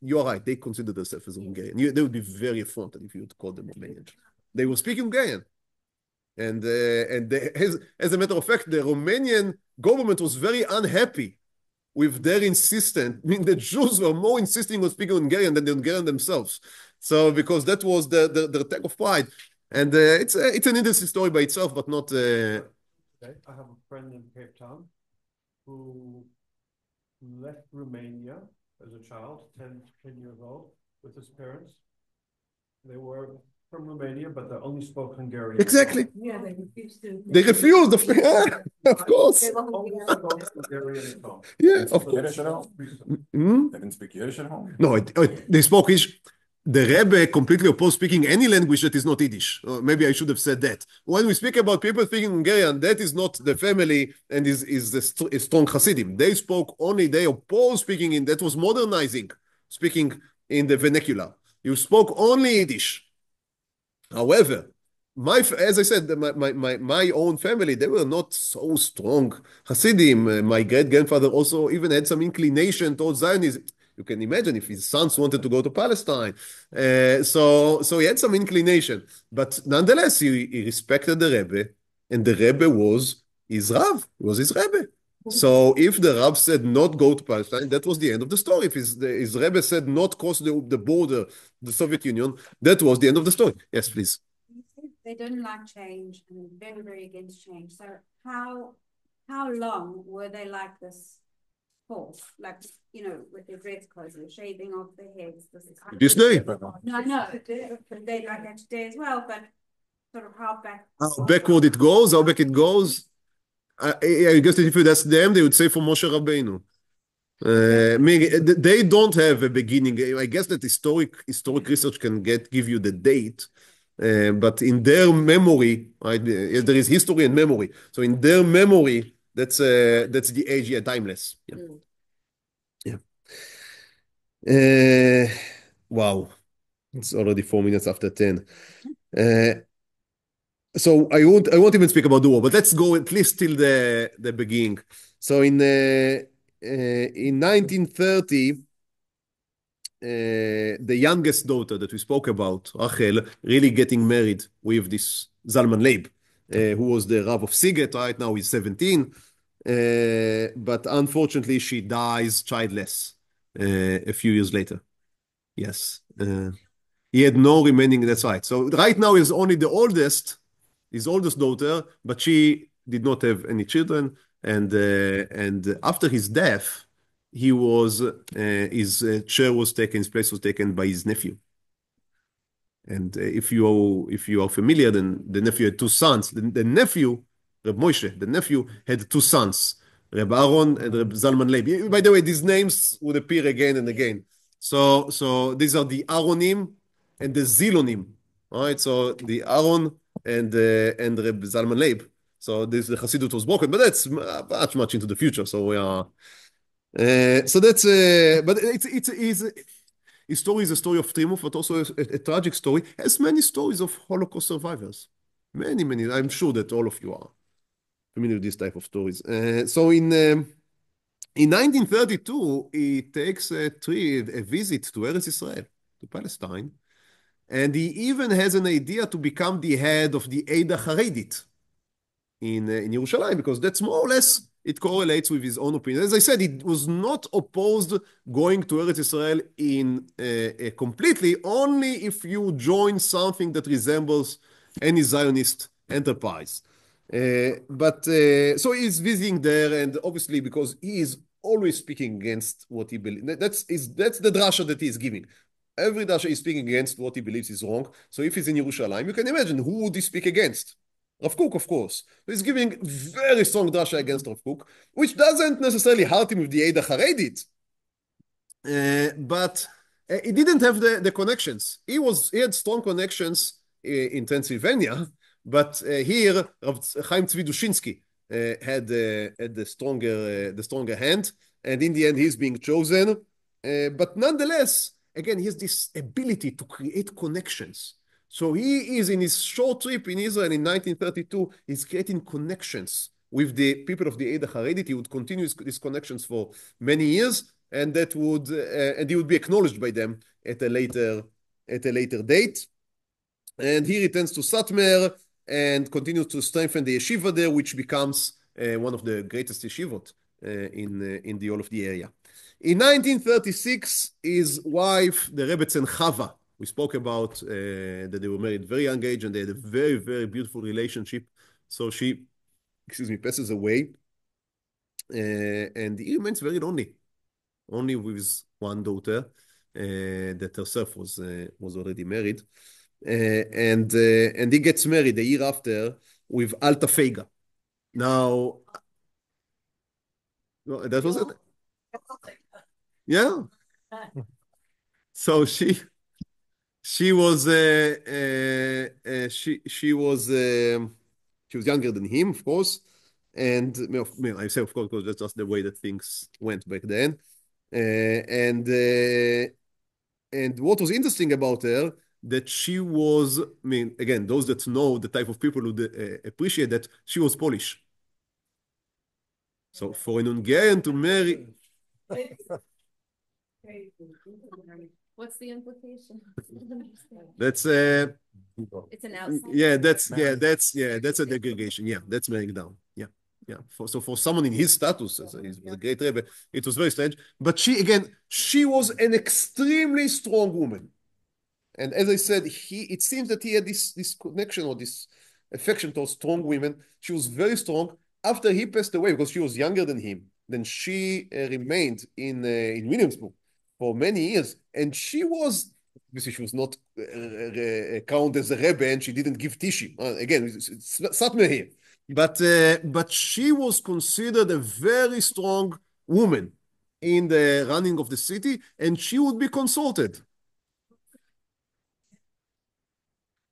you are right, they consider themselves as Hungarian. They would be very affronted if you would call them Romanian. They were speaking Hungarian. And as a matter of fact, the Romanian government was very unhappy with their insistence. I mean, the Jews were more insisting on speaking Hungarian than the Hungarians themselves. So, because that was their attack of pride. And it's an interesting story by itself, but not... I have a friend in Cape Town who left Romania as a child, 10 years old, with his parents. They were from Romania, but they only spoke Hungarian. Exactly. Yeah, they refused to. They refused, of course. They only spoke Hungarian at home. Yeah, of course. Yiddish at home? Hmm? They didn't speak Yiddish at home? No, they spoke Yiddish. The Rebbe completely opposed speaking any language that is not Yiddish. Maybe I should have said that. When we speak about people speaking Hungarian, that is not the family and is a strong Hasidim. They opposed speaking that was modernizing, speaking in the vernacular. You spoke only Yiddish. However, as I said, my own family, they were not so strong Hasidim. My great-grandfather also even had some inclination towards Zionism. You can imagine if his sons wanted to go to Palestine. So he had some inclination. But nonetheless, he respected the Rebbe, and the Rebbe was his Rav, was his Rebbe. So if the Rav said not go to Palestine, that was the end of the story. If his Rebbe said not cross the border, the Soviet Union, that was the end of the story. Yes, please. They don't like change and very, very against change. So how long were they like this for? Like, with their dreads closing, shaving off their heads. This day. No. They like that today as well, but sort of how back. How backward it goes, how back it goes. I guess that if you ask them, they would say for Moshe Rabbeinu. They don't have a beginning. I guess that historic research can give you the date, but in their memory, right, there is history and memory. So in their memory, that's the age, timeless. Yeah. Uh, wow, it's already 4 minutes after 10. Uh, so I won't even speak about the war, but let's go at least till the beginning. So in 1930, the youngest daughter that we spoke about, Rachel, really getting married with this Zalman Leib, who was the Rav of Siget. Right now he's 17, but unfortunately she dies childless a few years later. Yes. He had no remaining, that's right. So right now he's only his oldest daughter, but she did not have any children. And after his death, his chair was taken, his place was taken by his nephew. And if you are familiar, then the nephew had two sons. The nephew, Reb Moshe, the nephew had two sons, Reb Aaron and Reb Zalman Leib. By the way, these names would appear again and again. So these are the Aaronim and the Zilonim. All right, so the Aaron and Reb Zalman Leib. So the Hassidut was broken, but that's much into the future. So we are. So that's but it's his story is a story of triumph, but also a tragic story. Has many stories of Holocaust survivors. Many, many. I'm sure that all of you are familiar with this type of stories. So in 1932, he takes a visit to Eretz Israel, to Palestine, and he even has an idea to become the head of the Eidah Haredit in Yerushalayim, because that's more or less, it correlates with his own opinion. As I said, he was not opposed going to Eretz Israel in completely, only if you join something that resembles any Zionist enterprise. So he's visiting there, and obviously because he is always speaking against what he believes. That's the drasha that he is giving. Every drasha is speaking against what he believes is wrong. So if he's in Yerushalayim, you can imagine who would he speak against? Rav Kook, of course. He's giving very strong drasha against Rav Kook, which doesn't necessarily hurt him with the Eidah Haredit. But he didn't have the connections. He had strong connections in Pennsylvania, but here Rav Chaim Tzvi Dushinsky had the stronger hand, and in the end he's being chosen. But nonetheless, again, he has this ability to create connections. So he is in his short trip in Israel in 1932, he's creating connections with the people of the Eidah Haredit. He would continue these connections for many years, and he would be acknowledged by them at a later date. And he returns to Satmar and continues to strengthen the yeshiva there, which becomes one of the greatest yeshivot in the whole of the area. In 1936, his wife, the Rebbe Chava, we spoke about that they were married very young age and they had a very, very beautiful relationship. So she, passes away, and he remains very lonely, only with his one daughter that herself was already married, and he gets married a year after with Alta Feiga. Now, that was it. Yeah. So she was younger than him, of course, and I say of course because that's just the way that things went back then. And what was interesting about her, that she was, again, those that know the type of people who appreciate that, she was Polish. So for an Hungarian to marry. What's the implication? That's it's an outside. That's a degradation. Yeah, that's marrying down. Yeah. For someone in his status as a great Rebbe, it was very strange. But she was an extremely strong woman. And as I said, it seems that he had this connection or this affection towards strong women. She was very strong. After he passed away, because she was younger than him, then she remained in Williamsburg for many years, and she was not counted as a Rebbe, and she didn't give Tishim. Again, it's Satmar here. But she was considered a very strong woman in the running of the city, and she would be consulted.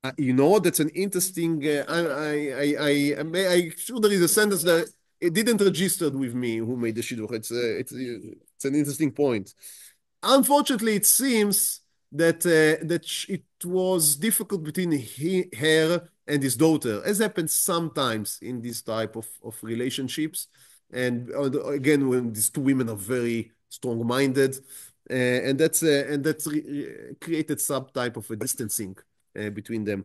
That's an interesting. I'm sure there is a sentence that it didn't register with me who made the shiur. It's an interesting point. unfortunately, it seems that it was difficult between her and his daughter, as happens sometimes in this type of relationships. And again, when these two women are very strong-minded, and that's created some type of a distancing between them.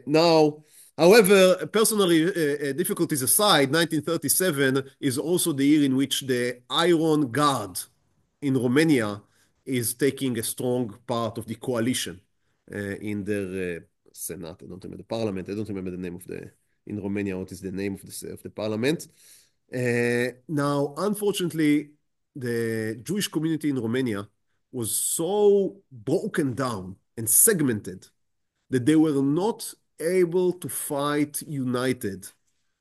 Now, however, personally, difficulties aside, 1937 is also the year in which the Iron Guard in Romania is taking a strong part of the coalition in their Senate. I don't remember the parliament. I don't remember the name of in Romania, what is the name of the parliament. Now, unfortunately, the Jewish community in Romania was so broken down and segmented that they were not able to fight united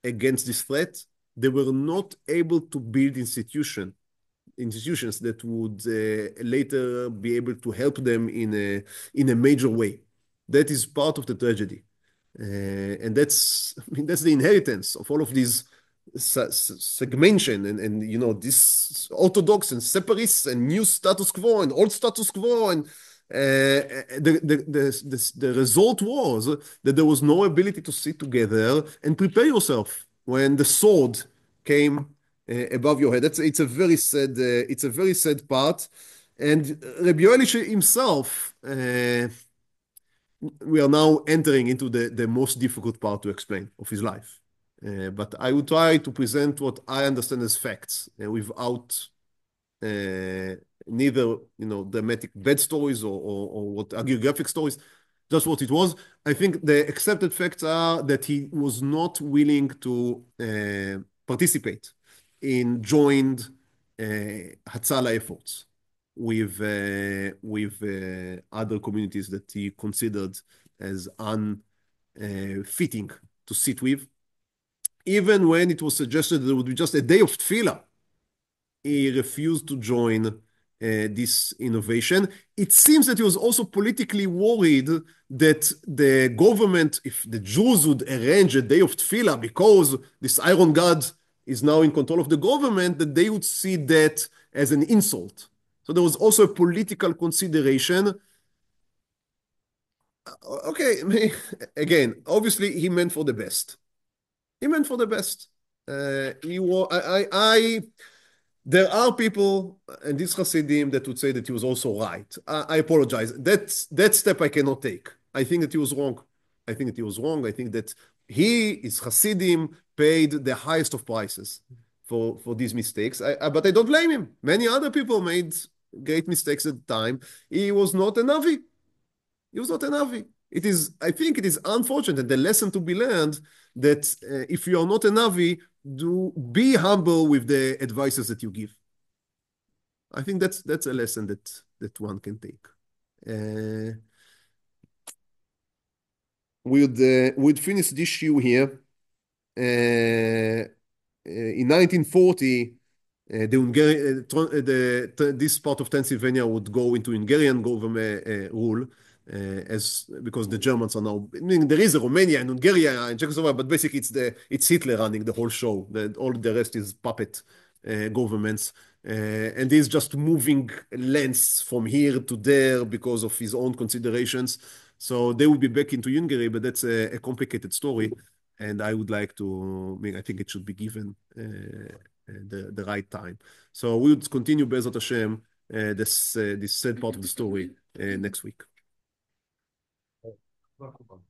against this threat. They were not able to build institutions that would later be able to help them in a major way. That is part of the tragedy. And that's the inheritance of all of these segmentation and this orthodox and separatists and new status quo and old status quo and the result was that there was no ability to sit together and prepare yourself when the sword came above your head. It's a very sad part. And Rabbi Yoel himself, we are now entering into the most difficult part to explain of his life. But I will try to present what I understand as facts without neither dramatic bad stories or what hagiographic stories, just what it was. I think the accepted facts are that he was not willing to participate in joined Hatzalah efforts with other communities that he considered as unfitting to sit with. Even when it was suggested that there would be just a day of tefillah, he refused to join this innovation. It seems that he was also politically worried that the government, if the Jews would arrange a day of tefillah because this Iron God is now in control of the government, that they would see that as an insult. So there was also a political consideration. Okay, again, obviously he meant for the best. He meant for the best. There are people, and these Hasidim, that would say that he was also right. I apologize. That step I cannot take. I think that he was wrong. I think that his Hasidim paid the highest of prices for these mistakes. But I don't blame him. Many other people made great mistakes at the time. He was not a Navi. I think it is unfortunate, and the lesson to be learned that if you are not a Navi, be humble with the advices that you give. I think that's a lesson that one can take. We'd finish this shiur here. In 1940, this part of Pennsylvania would go into Hungarian government rule. Because the Germans are now, I mean, there is a Romania and Hungary and Czechoslovakia, but basically it's Hitler running the whole show. All the rest is puppet governments, and he's just moving lands from here to there because of his own considerations. So they will be back into Hungary, but that's a complicated story, and I would like to. I think it should be given the right time. So we would continue Be'ezrat Hashem this sad part of the story next week. Welcome.